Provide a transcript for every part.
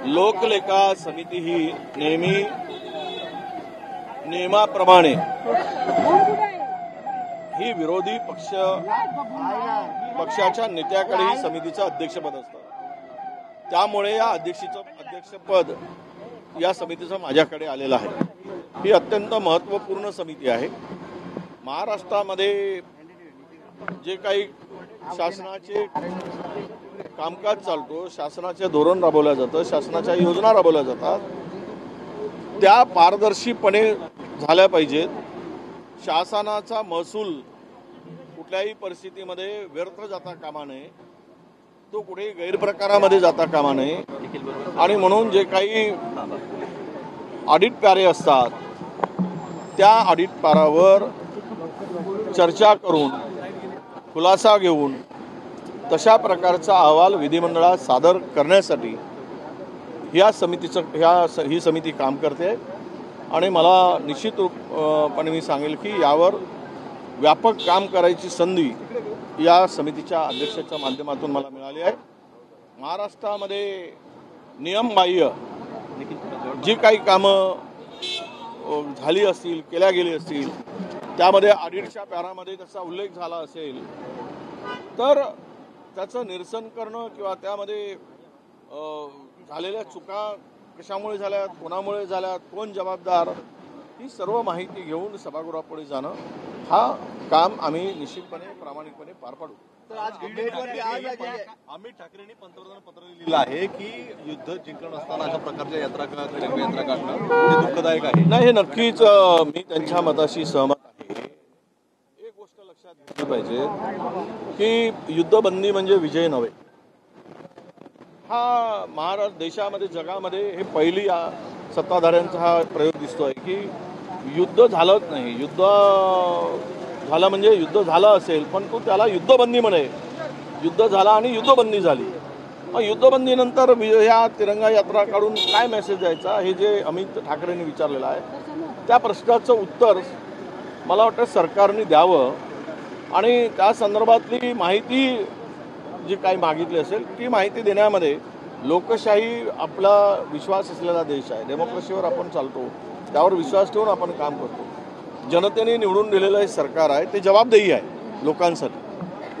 लोकलेखा समिती ही नेहमी नियमाप्रमाणे ही विरोधी पक्षाच्या नेत्याकडे ही समितीचं अध्यक्षपद असतं. त्यामुळे या अध्यक्षपद या समितीचं माझ्याकडे आलेलं आहे. ही अत्यंत महत्त्वपूर्ण समिती आहे. महाराष्ट्रामध्ये जे काही शासनाचे कामकाज चालतो, शासनाचे धोरण राबवलं जातं, शासनाच्या योजना राबवल्या जातात, त्या पारदर्शीपणे झाल्या पाहिजेत. शासनाचा महसूल कुठल्याही परिस्थितीमध्ये व्यर्थ जाता कामा नये, तो कुठेही गैरप्रकारामध्ये जाता कामा नये. आणि म्हणून जे काही ऑडिट पॅरे असतात त्या ऑडिट पॅरावर चर्चा करून खुलासा घेऊन तशा प्रकारचा अहवाल विधिमंडळात सादर करण्यासाठी ही समिती काम करते. आणि मला निश्चितपणे मी सांगेल की यावर व्यापक काम करायची संधी या समितीच्या अध्यक्षाच्या माध्यमातून मला मिळाली आहे. महाराष्ट्रामध्ये नियमबाह्य जी काही कामं झाली असतील, केल्या गेली असतील, त्यामध्ये ऑडिटच्या पॅरामध्ये त्याचा उल्लेख झाला असेल तर त्याचं निरसन करणं किंवा त्यामध्ये झालेल्या चुका कशामुळे झाल्यात, कोणामुळे झाल्यात, कोण जबाबदार, ही सर्व माहिती घेऊन सभागृहापुढे जाणं हा काम आम्ही निश्चितपणे प्रामाणिकपणे पार पाडू. तर आज अमित ठाकरेंनी पंतप्रधान पत्र लिहिलं आहे की युद्ध जिंकणं असताना अशा प्रकारच्या यात्रा काढणं हे दुःखदायक आहे. नाही, हे नक्कीच मी त्यांच्या मताशी सहमत आहे. एक गोष्ट लक्षात घेतली पाहिजे की युद्धबंदी म्हणजे विजय नव्हे. हा महाराष्ट्र देशामध्ये जगामध्ये हे पहिली सत्ताधाऱ्यांचा हा प्रयोग दिसतोय की युद्ध झालंच नाही. युद्ध झालं म्हणजे युद्ध झालं असेल पण तो त्याला युद्धबंदी म्हणे. युद्ध झाला आणि युद्धबंदी झाली. मग युद्धबंदीनंतर ह्या तिरंगा यात्रा काढून काय मेसेज द्यायचा, हे जे अमित ठाकरेंनी विचारलेलं आहे त्या प्रश्नाचं उत्तर मला वाटतं सरकारने द्यावं. आणि त्या संदर्भातली माहिती जी काही मागितली असेल ती माहिती देण्यामध्ये लोकशाही आपला विश्वास असलेला देश आहे. डेमोक्रेसीवर आपण चालतो, त्यावर विश्वास ठेवून आपण काम करतो. जनतेने निवडून दिलेलं हे सरकार आहे, ते जबाबदेही आहे लोकांसाठी.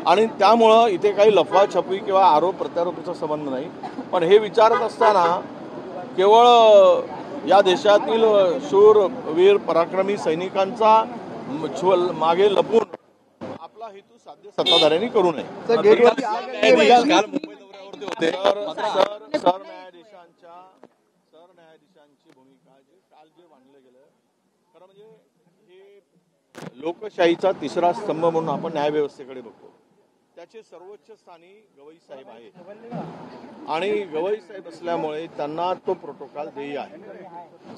आणि त्यामुळं इथे काही लफवाछपवी किंवा आरोप प्रत्यारोपीचा संबंध नाही. पण हे विचारत असताना केवळ या देशातील शूर वीर पराक्रमी सैनिकांचा मागे लपून आपला हेतू साध्य सत्ताधाऱ्यांनी करू नये. काल मुंबई दौऱ्यावरती होते. सरन्यायाधीशांची भूमिका काल जे मांडलं गेलं खरं म्हणजे हे लोकशाहीचा तिसरा स्तंभ म्हणून आपण न्यायव्यवस्थेकडे बघतो. त्याचे सर्वोच्च स्थानी गवई साहेब आहेत आणि गवई साहेब असल्यामुळे त्यांना तो प्रोटोकॉल ध्येय आहे.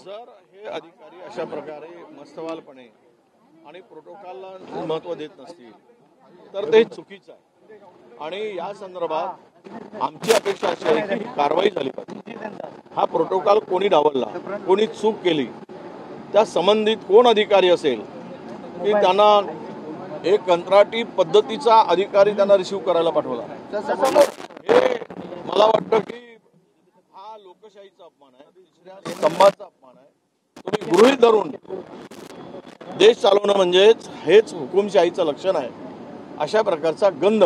जर हे अधिकारी अशा प्रकारे मस्तवालपणे आणि प्रोटोकॉलला महत्त्व देत नसतील तर ते चुकीचं आहे. आणि या संदर्भात आमची अपेक्षा अशी आहे की कारवाई झाली पाहिजे. हा प्रोटोकॉल कोणी डावलला, कोणी चूक केली, त्या संबंधित कोण अधिकारी असेल की त्यांना एक कंत्राटी पद्धतीचा अधिकारी त्यांना रिसीव्ह करायला पाठवला, हे मला वाटतं की हा लोकशाहीचा अपमान आहे, दुसऱ्या स्तंभाचा अपमान आहे. तुम्ही गृहीत धरून देश चालवणं म्हणजेच हेच हुकुमशाहीचं लक्षण आहे. अशा प्रकारचा गंध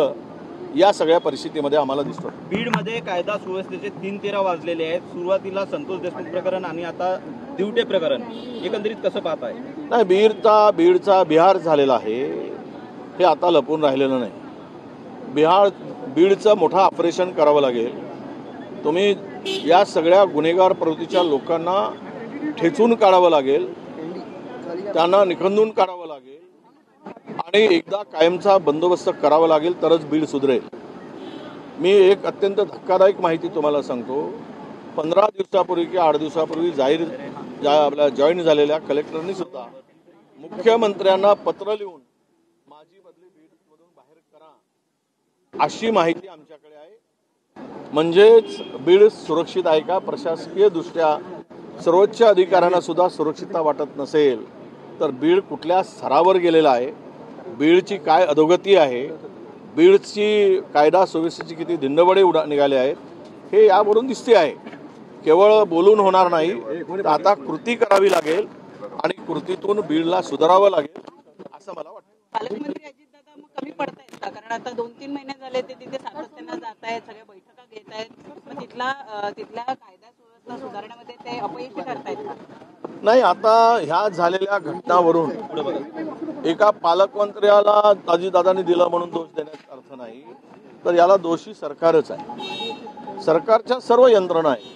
या सगळ्या परिस्थितीमध्ये आम्हाला दिसतो. बीडमध्ये कायदा सुव्यवस्थेचे 3-13 वाजलेले आहेत. सुरुवातीला संतोष देशमुख प्रकरण आणि आता दिवटे प्रकरण, एकंदरीत कसं पाहत आहे? नाही, बीडचा बिहार झालेला आहे, हे आता लपून राहिलेलं नाही. बीडचं मोठं ऑपरेशन करावं लागेल. तुम्ही या सगळ्या गुन्हेगार प्रवृत्तीच्या लोकांना ठेचून काढावं लागेल, त्यांना निखंदून काढावं लागेल आणि एकदा कायमचा बंदोबस्त करावा लागेल तरच बीड सुधरेल. मी एक अत्यंत धक्कादायक माहिती तुम्हाला सांगतो. 15 दिवसापूर्वी की 8 दिवसापूर्वी आपल्या जॉईन झालेल्या कलेक्टरनी सुद्धा मुख्यमंत्र्यांना पत्र लिहून माझी बदली बीडमधून बाहेर करा अशी माहिती आमच्याकडे आहे. म्हणजेच बीड सुरक्षित आहे का? प्रशासकीय दृष्ट्या सर्वोच्च अधिकाऱ्यांना सुद्धा सुरक्षितता वाटत नसेल तर बीड कुठल्या स्तरावर गेलेला आहे, बीडची काय अधोगती आहे, बीडची कायदा सुव्यवस्थेची किती धिंडवडे निघाले आहेत हे यावरून दिसते आहे. केवळ बोलून होणार नाही, तर आता कृती करावी लागेल आणि कृतीतून बीडला सुधारावं लागेल असं मला वाटतं. पालकमंत्री अजितदादा मग कमी पडतायत का? कारण आता 2-3 महिने झाले ते तिथे सातत्यानं जात आहेत, सगळ्या बैठका घेत आहेत, मग तिथला कायदा सुव्यवस्था सुधारण्यामध्ये ते अपयशी ठरतायत का? नाही, आता ह्या झालेल्या घटनावरून एका पालकमंत्र्याला अजितदादांनी दिलं म्हणून दोष देण्याचा अर्थ नाही, तर याला दोषी सरकारच आहे. सरकारच्या सर्व यंत्रणा आहे,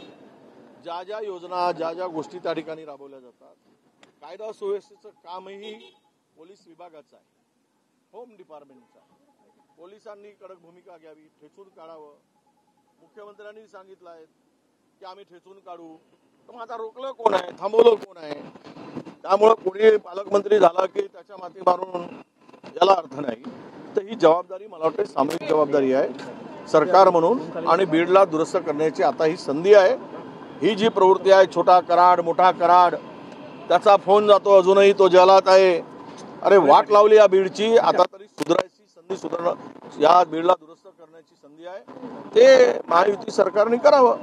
ज्या ज्या योजना ज्या ज्या गोष्टी त्या ठिकाणी राबवल्या जातात, कायदा सुव्यवस्थेचं कामही पोलीस विभागाचं आहे, होम डिपार्टमेंटचं आहे. पोलिसांनी कडक भूमिका घ्यावी, ठेचून काढावं. मुख्यमंत्र्यांनी सांगितलं आहे की आम्ही ठेचून काढू, तर मग आता रोखलं कोण आहे, थांबवलं कोण आहे? त्यामुळं कोणी पालकमंत्री झाला की त्याच्या माती मारून याला अर्थ नाही. तर ही जबाबदारी मला वाटते सामूहिक जबाबदारी आहे सरकार म्हणून, आणि बीडला दुरुस्त करण्याची आता ही संधी आहे. ही जी प्रवृत्ती आहे, छोटा कराड मोठा कराड, त्याचा फोन जातो अजूनही तो जलात आहे. अरे वाट लावली या बीडची, आता तरी सुधारायची संधी, सुधारणं या बीडला दुरुस्त करण्याची संधी आहे, ते महायुती सरकारने करावं.